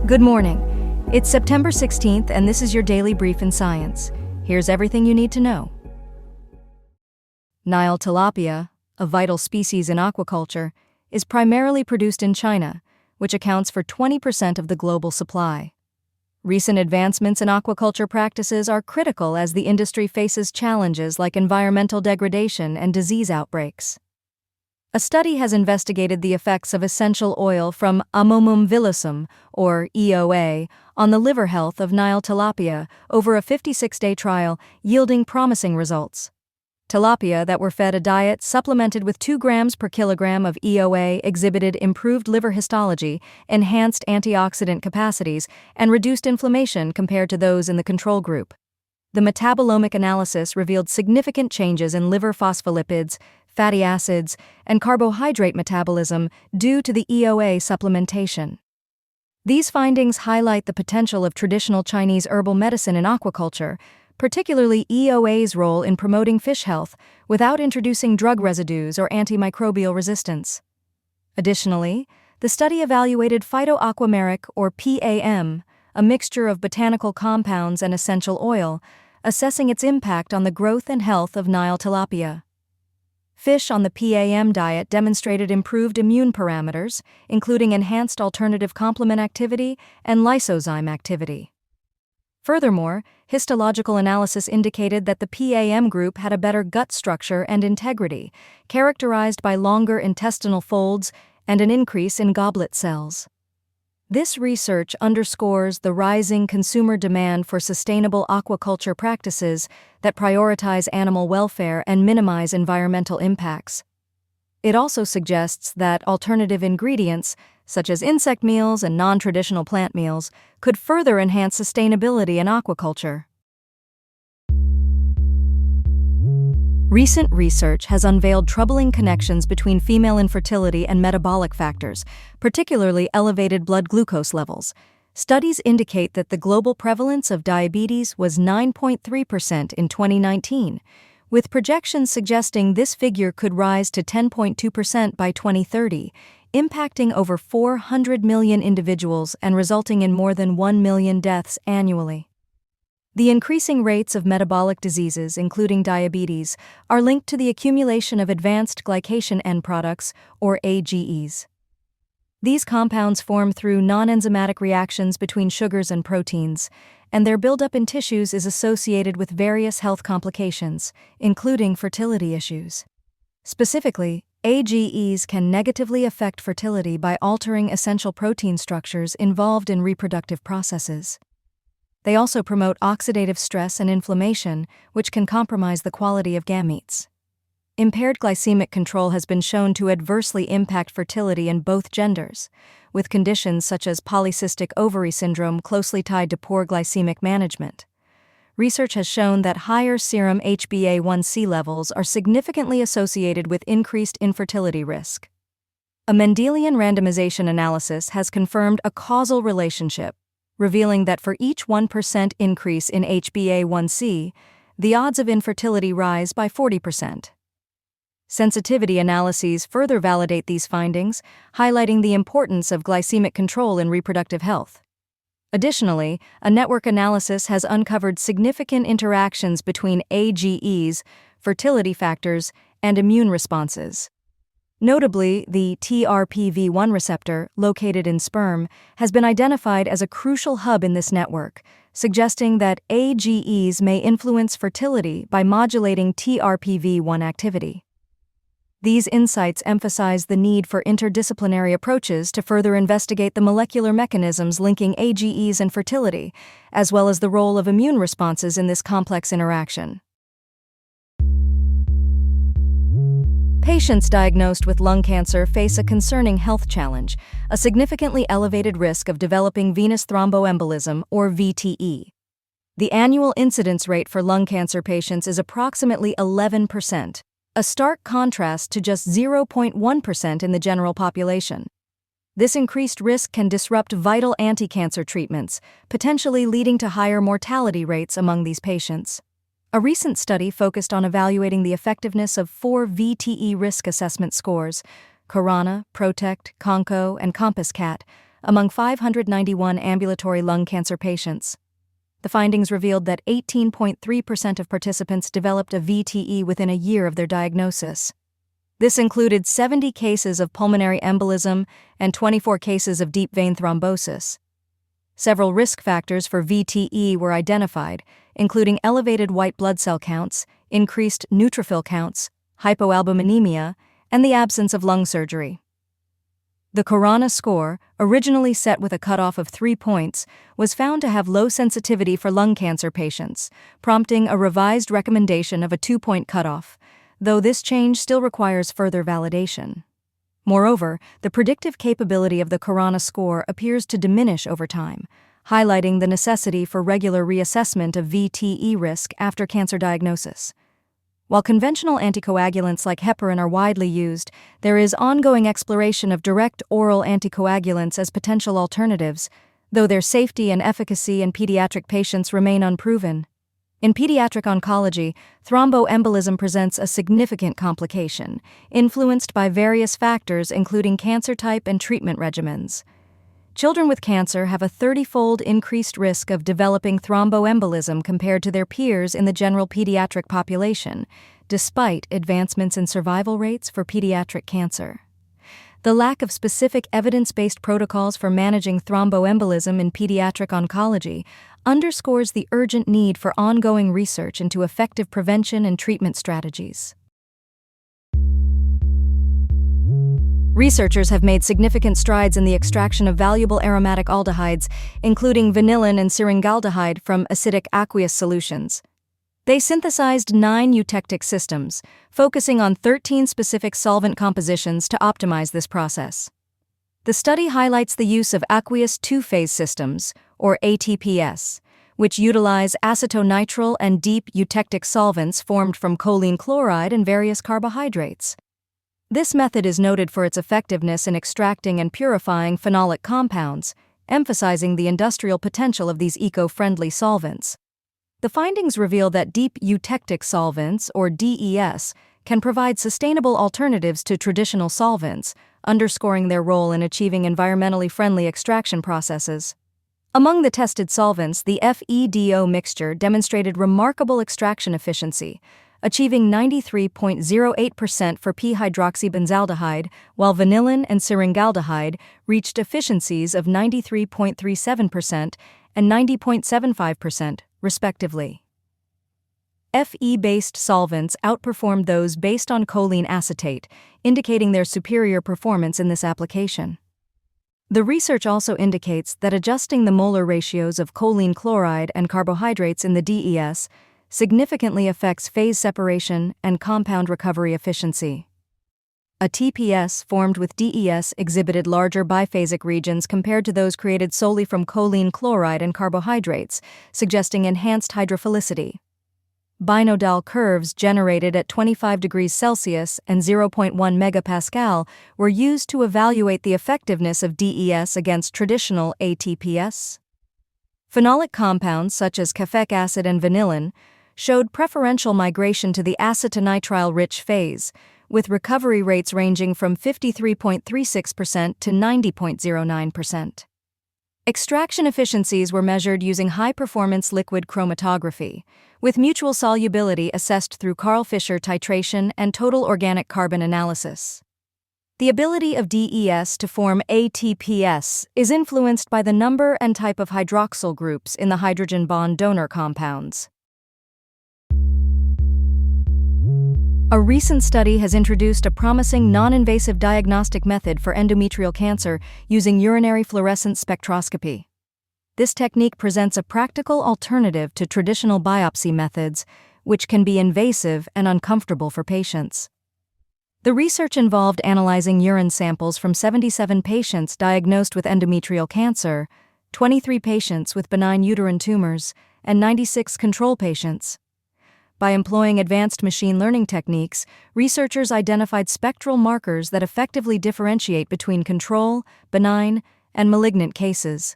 Good morning. It's September 16th, and this is your daily brief in science. Here's everything you need to know. Nile tilapia, a vital species in aquaculture, is primarily produced in China, which accounts for 20% of the global supply. Recent advancements in aquaculture practices are critical as the industry faces challenges like environmental degradation and disease outbreaks. A study has investigated the effects of essential oil from Ammonium villosum, or EOA, on the liver health of Nile tilapia over a 56-day trial, yielding promising results. Tilapia that were fed a diet supplemented with 2 grams per kilogram of EOA exhibited improved liver histology, enhanced antioxidant capacities, and reduced inflammation compared to those in the control group. The metabolomic analysis revealed significant changes in liver phospholipids, fatty acids, and carbohydrate metabolism due to the EOA supplementation. These findings highlight the potential of traditional Chinese herbal medicine in aquaculture, particularly EOA's role in promoting fish health without introducing drug residues or antimicrobial resistance. Additionally, the study evaluated phytoaquameric, or PAM, a mixture of botanical compounds and essential oil, assessing its impact on the growth and health of Nile tilapia. Fish on the PAM diet demonstrated improved immune parameters, including enhanced alternative complement activity and lysozyme activity. Furthermore, histological analysis indicated that the PAM group had a better gut structure and integrity, characterized by longer intestinal folds and an increase in goblet cells. This research underscores the rising consumer demand for sustainable aquaculture practices that prioritize animal welfare and minimize environmental impacts. It also suggests that alternative ingredients, such as insect meals and non-traditional plant meals, could further enhance sustainability in aquaculture. Recent research has unveiled troubling connections between female infertility and metabolic factors, particularly elevated blood glucose levels. Studies indicate that the global prevalence of diabetes was 9.3% in 2019, with projections suggesting this figure could rise to 10.2% by 2030, impacting over 400 million individuals and resulting in more than 1 million deaths annually. The increasing rates of metabolic diseases, including diabetes, are linked to the accumulation of advanced glycation end products, or AGEs. These compounds form through non-enzymatic reactions between sugars and proteins, and their buildup in tissues is associated with various health complications, including fertility issues. Specifically, AGEs can negatively affect fertility by altering essential protein structures involved in reproductive processes. They also promote oxidative stress and inflammation, which can compromise the quality of gametes. Impaired glycemic control has been shown to adversely impact fertility in both genders, with conditions such as polycystic ovary syndrome closely tied to poor glycemic management. Research has shown that higher serum HbA1c levels are significantly associated with increased infertility risk. A Mendelian randomization analysis has confirmed a causal relationship, revealing that for each 1% increase in HbA1c, the odds of infertility rise by 40%. Sensitivity analyses further validate these findings, highlighting the importance of glycemic control in reproductive health. Additionally, a network analysis has uncovered significant interactions between AGEs, fertility factors, and immune responses. Notably, the TRPV1 receptor, located in sperm, has been identified as a crucial hub in this network, suggesting that AGEs may influence fertility by modulating TRPV1 activity. These insights emphasize the need for interdisciplinary approaches to further investigate the molecular mechanisms linking AGEs and fertility, as well as the role of immune responses in this complex interaction. Patients diagnosed with lung cancer face a concerning health challenge, a significantly elevated risk of developing venous thromboembolism, or VTE. The annual incidence rate for lung cancer patients is approximately 11%, a stark contrast to just 0.1% in the general population. This increased risk can disrupt vital anti-cancer treatments, potentially leading to higher mortality rates among these patients. A recent study focused on evaluating the effectiveness of 4 VTE risk assessment scores, Corona, Protect, CONCO, and CompassCat, among 591 ambulatory lung cancer patients. The findings revealed that 18.3% of participants developed a VTE within a year of their diagnosis. This included 70 cases of pulmonary embolism and 24 cases of deep vein thrombosis. Several risk factors for VTE were identified, including elevated white blood cell counts, increased neutrophil counts, hypoalbuminemia, and the absence of lung surgery. The Khorana score, originally set with a cutoff of 3 points, was found to have low sensitivity for lung cancer patients, prompting a revised recommendation of a 2-point cutoff, though this change still requires further validation. Moreover, the predictive capability of the Khorana score appears to diminish over time, highlighting the necessity for regular reassessment of VTE risk after cancer diagnosis. While conventional anticoagulants like heparin are widely used, there is ongoing exploration of direct oral anticoagulants as potential alternatives, though their safety and efficacy in pediatric patients remain unproven. In pediatric oncology, thromboembolism presents a significant complication, influenced by various factors including cancer type and treatment regimens. Children with cancer have a 30-fold increased risk of developing thromboembolism compared to their peers in the general pediatric population, despite advancements in survival rates for pediatric cancer. The lack of specific evidence-based protocols for managing thromboembolism in pediatric oncology underscores the urgent need for ongoing research into effective prevention and treatment strategies. Researchers have made significant strides in the extraction of valuable aromatic aldehydes, including vanillin and syringaldehyde, from acidic aqueous solutions. They synthesized 9 eutectic systems, focusing on 13 specific solvent compositions to optimize this process. The study highlights the use of aqueous two-phase systems, or ATPS, which utilize acetonitrile and deep eutectic solvents formed from choline chloride and various carbohydrates. This method is noted for its effectiveness in extracting and purifying phenolic compounds, emphasizing the industrial potential of these eco-friendly solvents. The findings reveal that deep eutectic solvents, or DES, can provide sustainable alternatives to traditional solvents, underscoring their role in achieving environmentally friendly extraction processes. Among the tested solvents, the FEDO mixture demonstrated remarkable extraction efficiency, achieving 93.08% for p-hydroxybenzaldehyde, while vanillin and syringaldehyde reached efficiencies of 93.37% and 90.75%, respectively. Fe-based solvents outperformed those based on choline acetate, indicating their superior performance in this application. The research also indicates that adjusting the molar ratios of choline chloride and carbohydrates in the DES significantly affects phase separation and compound recovery efficiency. A TPS formed with DES exhibited larger biphasic regions compared to those created solely from choline chloride and carbohydrates, suggesting enhanced hydrophilicity. Binodal curves generated at 25 degrees Celsius and 0.1 megapascal were used to evaluate the effectiveness of DES against traditional ATPS. Phenolic compounds such as caffeic acid and vanillin showed preferential migration to the acetonitrile-rich phase, with recovery rates ranging from 53.36% to 90.09%. Extraction efficiencies were measured using high-performance liquid chromatography, with mutual solubility assessed through Karl Fischer titration and total organic carbon analysis. The ability of DES to form ATPS is influenced by the number and type of hydroxyl groups in the hydrogen bond donor compounds. A recent study has introduced a promising non-invasive diagnostic method for endometrial cancer using urinary fluorescence spectroscopy. This technique presents a practical alternative to traditional biopsy methods, which can be invasive and uncomfortable for patients. The research involved analyzing urine samples from 77 patients diagnosed with endometrial cancer, 23 patients with benign uterine tumors, and 96 control patients. By employing advanced machine learning techniques, researchers identified spectral markers that effectively differentiate between control, benign, and malignant cases.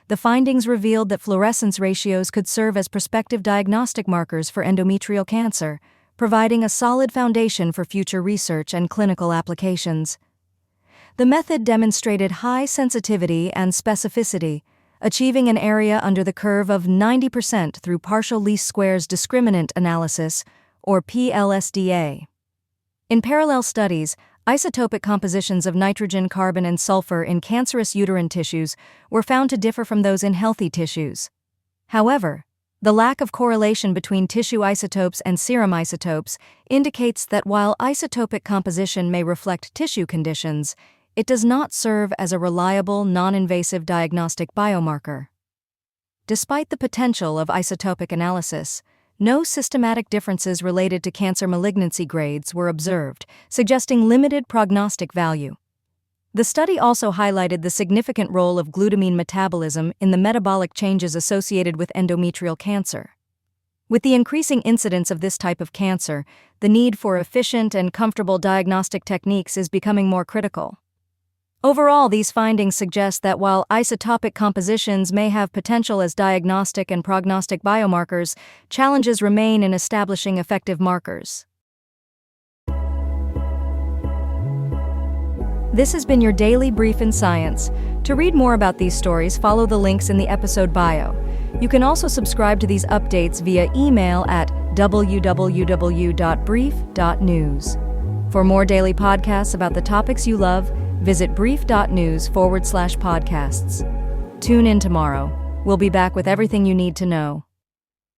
The findings revealed that fluorescence ratios could serve as prospective diagnostic markers for endometrial cancer, providing a solid foundation for future research and clinical applications. The method demonstrated high sensitivity and specificity, achieving an area under the curve of 90% through partial least squares discriminant analysis, or PLSDA. In parallel studies, isotopic compositions of nitrogen, carbon, and sulfur in cancerous uterine tissues were found to differ from those in healthy tissues. However, the lack of correlation between tissue isotopes and serum isotopes indicates that while isotopic composition may reflect tissue conditions, it does not serve as a reliable, non-invasive diagnostic biomarker. Despite the potential of isotopic analysis, no systematic differences related to cancer malignancy grades were observed, suggesting limited prognostic value. The study also highlighted the significant role of glutamine metabolism in the metabolic changes associated with endometrial cancer. With the increasing incidence of this type of cancer, the need for efficient and comfortable diagnostic techniques is becoming more critical. Overall, these findings suggest that while isotopic compositions may have potential as diagnostic and prognostic biomarkers, challenges remain in establishing effective markers. This has been your daily brief in science. To read more about these stories, follow the links in the episode bio. You can also subscribe to these updates via email at www.brief.news. For more daily podcasts about the topics you love, visit brief.news/podcasts. Tune in tomorrow. We'll be back with everything you need to know.